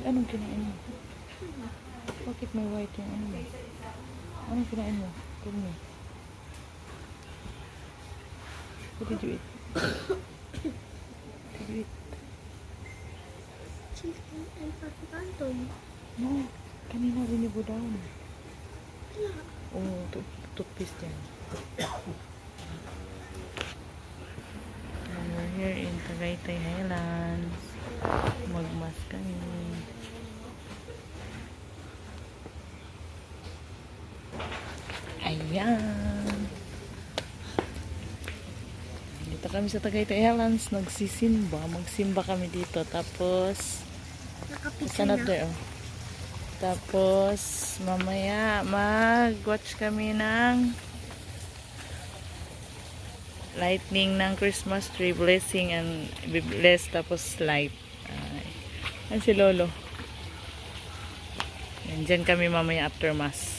Anong kinain mo? Bakit may white yung ano mo? Anong kinain mo? Tell me. What did you eat? What did you eat? Chicken and pakikanton. No, kanina rinibo down. Wala. Oh, toothpaste yan. And we're here in Tagaytay Highlands. Magmas kami. Ayan. Dito kami sa Tagaytay Highlands. Nagsisimba. Magsimba kami dito. Tapos, Nakapicture sana na. there. Tapos, mamaya mag-watch kami ng lightning ng Christmas tree, blessing and be blessed, tapos light. Yan si Lolo. Yan, dyan kami mamaya after mass.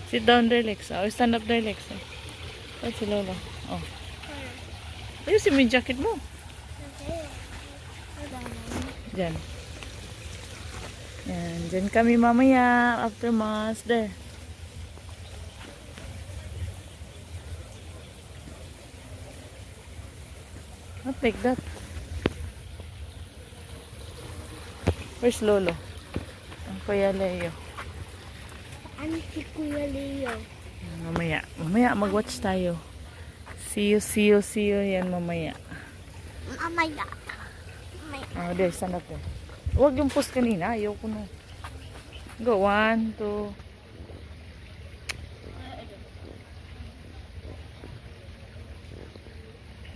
Sit down there, Lex. Oh, stand up there, Lex. Yan si Lolo. Oh. Ayusin mo yung jacket mo. Dyan. Yan, dyan kami mamaya after mass. There. Not like that. Where's Lolo? Ang Kuya Leo. Ano si Kuya Leo? Mamaya mag-watch tayo. See you yan mamaya. Mamaya. Oh, there, stand up there. Huwag yung post kanina, ayoko na. Go, 1, 2.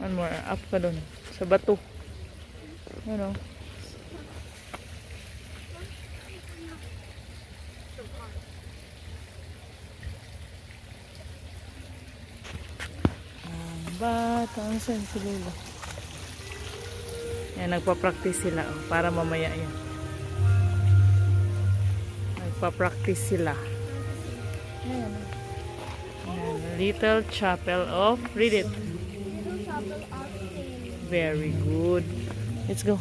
One more, up ka dun. Sa bato. Ano? Batang saan si Lolo. Yan, nagpa-practice sila. Oh, para mamaya yan. Nagpa-practice sila. Ayan. Ayan, Little Chapel of, read it. Very good. Let's go.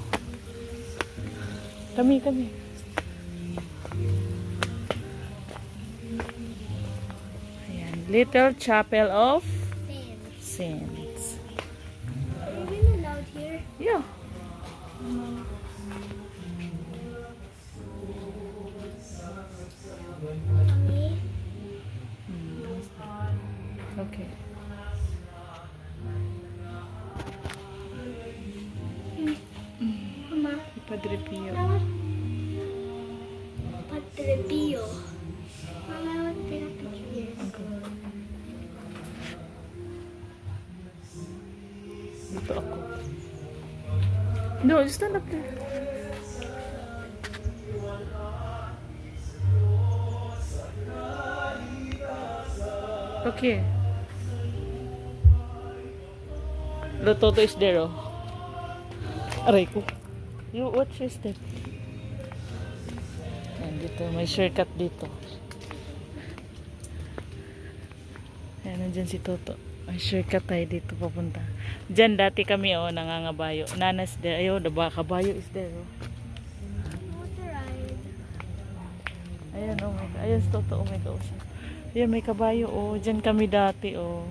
Kami. Ayan, Little Chapel of Saints. Are we allowed here? Yeah. Mommy? Okay. Mama? Padre Pio. Padre Pio. Mama, I want to take a picture here. Dito ako. No, just stand up there. Okay. The Toto is there, oh. Aray ko. You watch your step. Ayan, dito. May shortcut dito. Ayan, nandyan si Toto. May shortcut tayo dito papunta. Diyan dati kami, oh, nangangabayo. Nanas there. Ayaw, the kabayo is there, oh. I want to ride. Ayan, oh, ayan si Toto, oh, may kausap. Ayan, may kabayo, oh. Diyan kami dati, oh.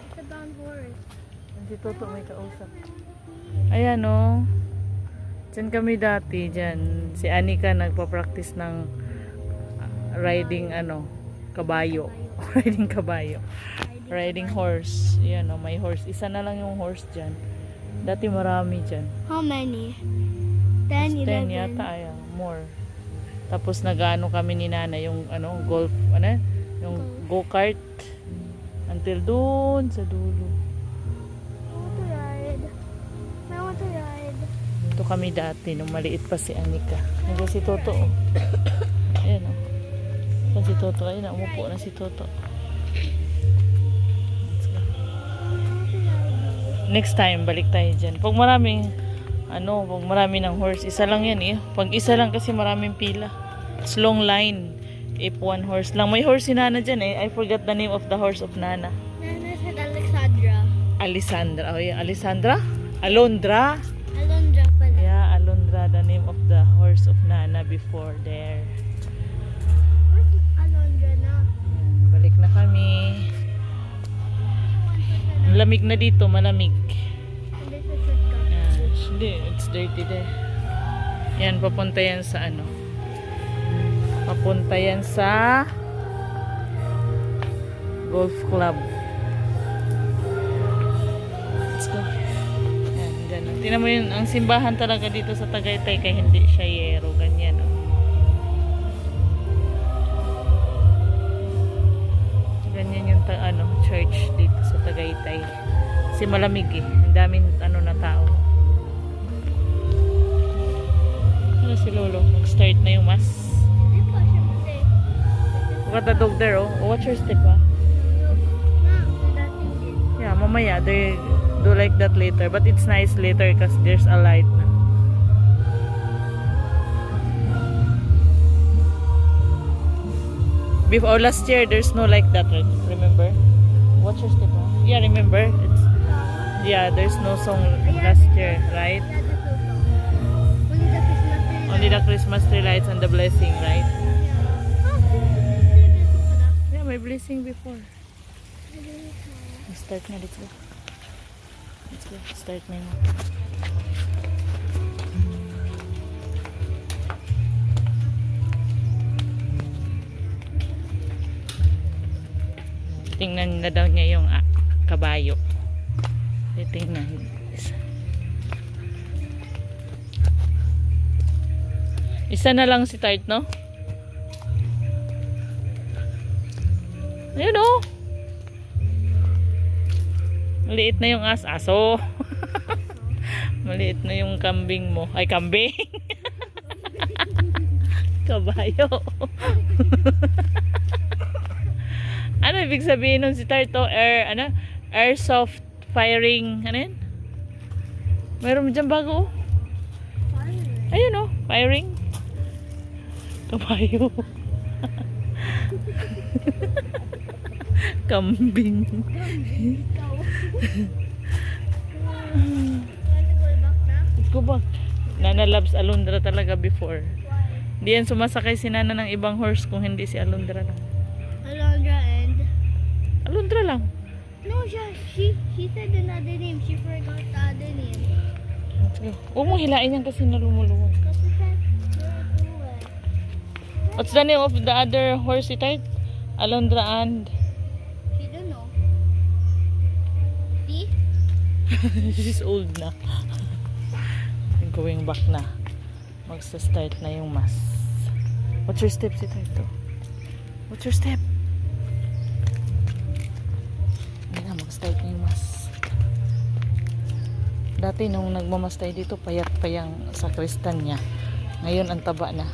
It's a brown horse. Ayan si Toto, may kausap. Ayan, oh. Diyan kami dati, diyan. Si Anika nagpa-practice ng riding, kabayo. Riding kabayo. Riding horse. Ayan, oh, may horse. Isa na lang yung horse diyan. Dati marami diyan. How many? 10, 10 11. yata, ayan. More. Tapos nag-ano kami ni Nana, yung golf, yung go-kart. Until doon sa dulo. I want to ride. I want to ride. Ito kami dati, nung maliit pa si Anika. Nandiyan si Toto, oh. Ayan, oh. Ayan si Toto. Ayan, umupo na si Toto. Let's go. Next time, balik tayo dyan. Pag maraming, pag marami ng horse, isa lang yan, eh. Pag isa lang kasi maraming pila. It's long line. If one horse lang. May horse si Nana dyan, eh. I forgot the name of the horse of Nana. Nana said Alexandra. Alessandra. Oh, yeah. Alessandra? Alondra. Alondra pala. Yeah, Alondra, the name of the horse of Nana before there. Where's Alondra na? Yan, balik na kami. Malamig na dito, malamig. Hindi sa shortcut. Yan, hindi, it's dirty there. Yan, papunta yan sa ano. Papunta yan sa golf club. Let's go. Yan, dyan. Tingnan mo yun, ang simbahan talaga dito sa Tagaytay kaya hindi siya yero, ganyan. Oh. Ganyan yung church dito sa Tagaytay. Kasi malamig eh. Ang daming na tao. Ano si Lolo? Mag-start na yung mass. Hindi pa siya mali. Look at the dog there, oh. Oh, watch your step, ah. Dating din. Yeah, mamaya, they do like that later. But it's nice later because there's a light na. Before last year, there's no like that, right? Remember? Watch your step, ah. Yeah, remember? Yeah, there's no song last year, right? Only the Christmas tree lights and the blessing, right? Yeah, may blessing before. Let's start na, let's go. Let's go, start na yun. Tingnan na daw niya yung kabayo. Tingnan. Isa na lang si Tart, no? Ayun, oh. Maliit na yung aso. Maliit na yung kambing mo. Ay, kambing. Kabayo. Ano ibig sabihin nun si Tart? Airsoft firing. Ano yun? Mayroon dyan bago, oh. Ayun, oh. Firing. Kabayo. Kambing. Go back. Nana loves Alondra talaga before. Hindi yan sumasakay si Nana ng ibang horse kung hindi si Alondra lang. Alondra and... Alondra lang. No, she said another name. She forgot the other name. Huwag mong hilain yan kasi nalumuluwag. Kasi said, do it. What's the name of the other horse he tied? Alondra and... She don't know. See? She's old na. Going back na. Magsa-start na yung mass. What's your step si Tito? What's your step? Hindi na, mag-start na yung mass. Dati nung nagmamas tayo dito, payat pa yung sakristan niya. Ngayon ang taba na.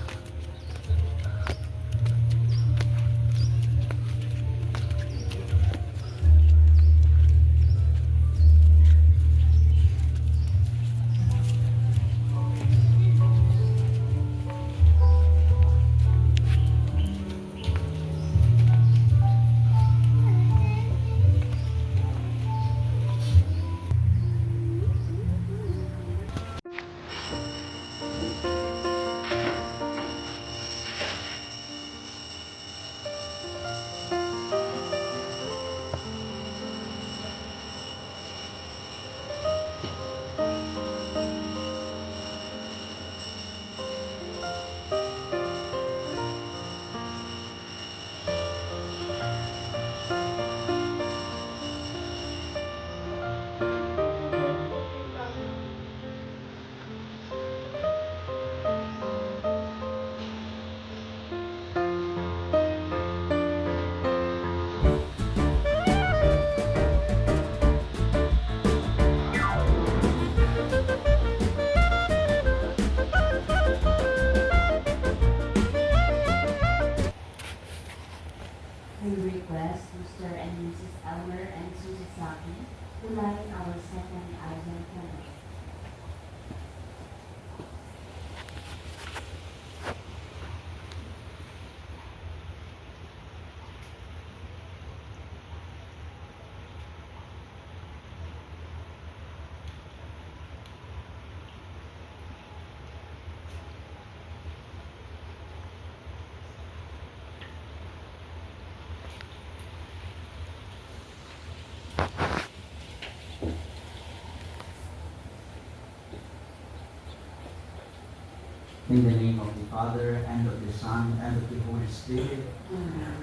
In the name of the Father, and of the Son, and of the Holy Spirit,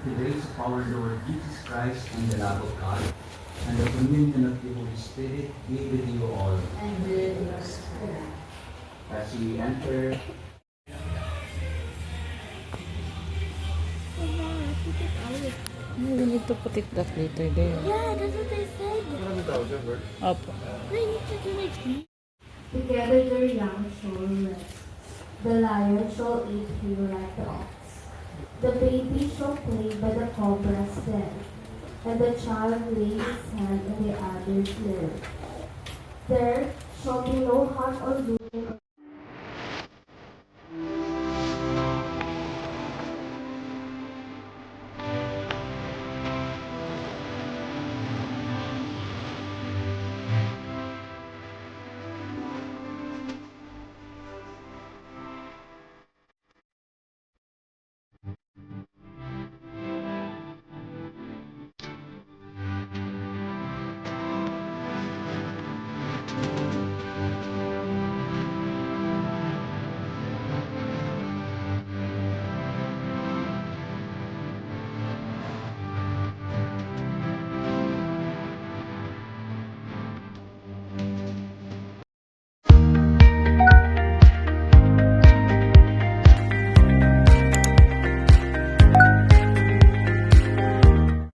the grace of our Lord Jesus Christ, and the love of God, and the communion of the Holy Spirit be with you all. And with your spirit. As we enter Mama, put it out. We need to put it that later there. Yeah, that's what I said. Opo. I need to do it. Together their young shall rest. The lion shall eat you like the ox. The baby shall play by the cobra's den, and the child lay his hand on the adder's lair. There shall be no harm or